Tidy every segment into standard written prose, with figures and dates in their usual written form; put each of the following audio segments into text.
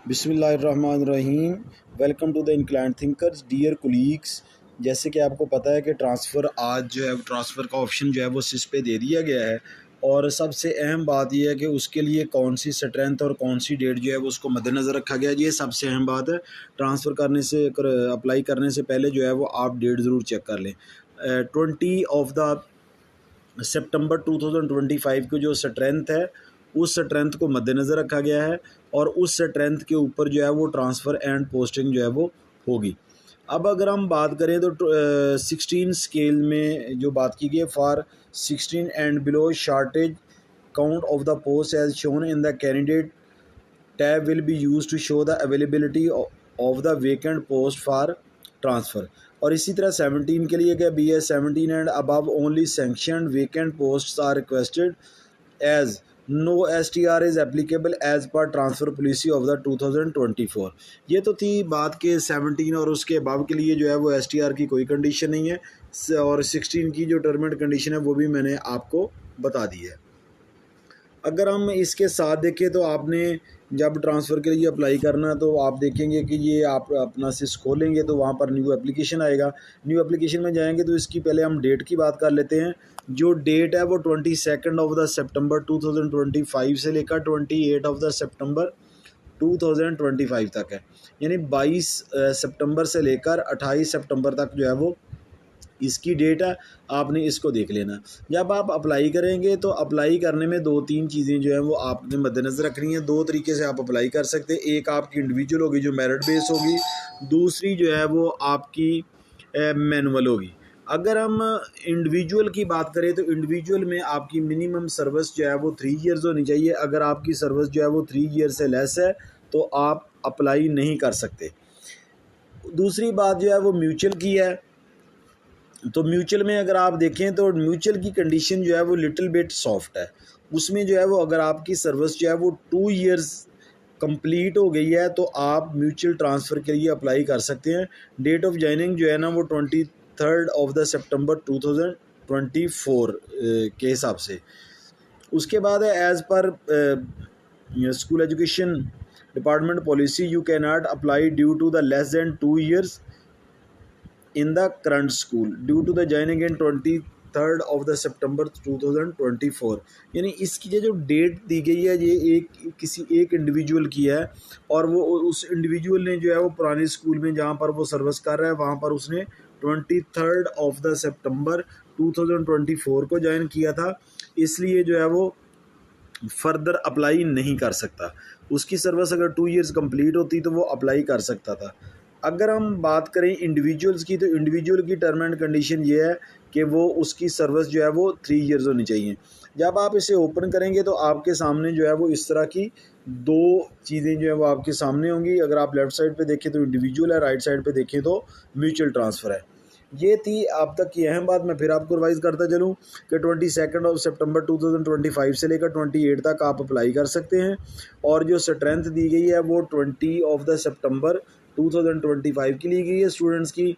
बिस्मिल्लाहिर्रहमानिर्रहीम। Welcome to the inclined thinkers. Dear colleagues, जैसे कि आपको पता है कि ट्रांसफ़र आज जो है ट्रांसफ़र का ऑप्शन जो है वो सिस पे दे दिया गया है, और सबसे अहम बात यह है कि उसके लिए कौन सी स्ट्रेंथ और कौन सी डेट जो है वो उसको मद्देनज़र रखा गया है। ये सबसे अहम बात है। ट्रांसफ़र करने से अप्लाई करने से पहले जो है वो आप डेट ज़रूर चेक कर लें। 20 सितंबर 2025 की जो स्ट्रेंथ है उस स्ट्रेंथ को मद्देनज़र रखा गया है, और उस स्ट्रेंथ के ऊपर जो है वो ट्रांसफ़र एंड पोस्टिंग जो है वो होगी। अब अगर हम बात करें तो 16 स्केल में जो बात की गई है, for 16 and below shortage count of the post as shown in the candidate tab will be use to show the availability of the vacant post for transfer. और इसी तरह 17 के लिए क्या बी है, 17 and above only sanctioned vacant posts are requested as no STR is applicable as per transfer policy of the 2024। ये तो थी बात के 17 और उसके अबव के लिए जो है वो STR की कोई कंडीशन नहीं है, और 16 की जो टर्म एंड कंडीशन है वो भी मैंने आपको बता दी है। अगर हम इसके साथ देखें तो आपने जब ट्रांसफ़र के लिए अप्लाई करना तो आप देखेंगे कि ये आप अपना सिस खोलेंगे तो वहाँ पर न्यू एप्लीकेशन आएगा। न्यू एप्लीकेशन में जाएंगे तो इसकी पहले हम डेट की बात कर लेते हैं। जो डेट है वो 22 ऑफ द सितंबर 2025 से लेकर 28 ऑफ द सितंबर 2025 तक है, यानी 22 सितंबर से लेकर 28 सितंबर तक जो है वो इसकी डेट है। आपने इसको देख लेना। जब आप अप्लाई करेंगे तो अप्लाई करने में दो तीन चीज़ें जो हैं वो आपने मद्देनज़र रखनी है। दो तरीके से आप अप्लाई कर सकते हैं। एक आपकी इंडिविजुअल होगी जो मेरिट बेस होगी, दूसरी जो है वो आपकी मैनुअल होगी। अगर हम इंडिविजुअल की बात करें तो इंडिविजुअल में आपकी मिनिमम सर्विस जो है वो 3 ईयर्स होनी चाहिए। अगर आपकी सर्विस जो है वो 3 ईयर से लेस है तो आप अप्लाई नहीं कर सकते। दूसरी बात जो है वो म्यूचुअल की है। तो म्यूचुअल में अगर आप देखें तो म्यूचुअल की कंडीशन जो है वो लिटिल बिट सॉफ्ट है। उसमें जो है वो अगर आपकी सर्विस जो है वो 2 ईयर्स कंप्लीट हो गई है तो आप म्यूचुअल ट्रांसफ़र के लिए अप्लाई कर सकते हैं। डेट ऑफ ज्वाइनिंग जो है ना वो 23 ऑफ द सितंबर 2024 के हिसाब से। उसके बाद है as per school education department policy you can not apply due to the less than 2 years in the current school due to the joining in 23rd of the September 2024। यानी इसकी जो date दी गई है ये किसी एक इंडिविजुअल की है, और वो उस इंडिविजुअल ने जो है वो पुराने स्कूल में जहाँ पर वो सर्विस कर रहा है वहाँ पर उसने 23rd ऑफ द सितंबर 2024 को ज्वाइन किया था, इसलिए जो है वो फर्दर अप्लाई नहीं कर सकता। उसकी सर्विस अगर 2 ईयर्स कंप्लीट होती तो वो अप्लाई कर सकता था। अगर हम बात करें इंडिविजुअल्स की तो इंडिविजुअल की टर्म एंड कंडीशन ये है कि वो उसकी सर्विस जो है वो 3 ईयर्स होनी चाहिए। जब आप इसे ओपन करेंगे तो आपके सामने जो है वो इस तरह की दो चीज़ें जो है वो आपके सामने होंगी। अगर आप लेफ़्ट साइड पे देखें तो इंडिविजुअल है, राइट साइड पे देखें तो म्यूचुअल ट्रांसफ़र है। ये थी अब तक की अहम बात। मैं फिर आपको रिवाइज़ करता चलूँ कि 22 ऑफ सितंबर 2025 से लेकर 28 तक आप अप्लाई कर सकते हैं, और जो स्ट्रेंथ दी गई है वो 20 ऑफ द सितंबर 2025 की ली गई है। स्टूडेंट्स की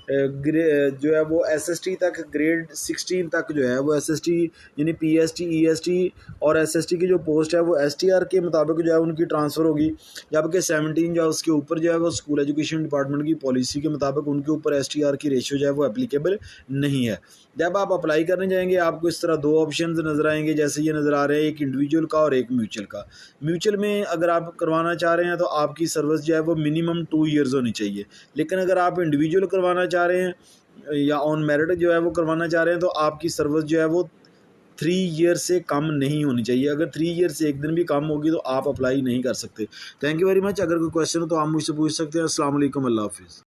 जो है वो SST तक, ग्रेड 16 तक जो है वो SST यानी PST EST और SST की जो पोस्ट है वो STR के मुताबिक जो है उनकी ट्रांसफ़र होगी। जबकि 17 जो है उसके ऊपर जो है वो स्कूल एजुकेशन डिपार्टमेंट की पॉलिसी के मुताबिक उनके ऊपर STR की रेशियो जो है वो एप्लीकेबल नहीं है। जब आप अप्लाई करने जाएंगे आपको इस तरह दो ऑप्शन नज़र आएंगे, जैसे ये नज़र आ रहे हैं, एक इंडिविजुअल का और एक म्यूचुअल का। म्यूचुअल में अगर आप करवाना चाह रहे हैं तो आपकी सर्विस जो है वो मिनिमम 2 ईयर्स होनी चाहिए, लेकिन अगर आप इंडिविजुअल करवाना चाह रहे हैं या ऑन मेरिट जो है वो करवाना चाह रहे हैं तो आपकी सर्विस जो है वो 3 ईयर से कम नहीं होनी चाहिए। अगर 3 ईयर से एक दिन भी कम होगी तो आप अप्लाई नहीं कर सकते। Thank you very much. अगर कोई क्वेश्चन हो तो आप मुझसे पूछ सकते हैं। अस्सलाम वालेकुम, अल्लाह हाफिज़।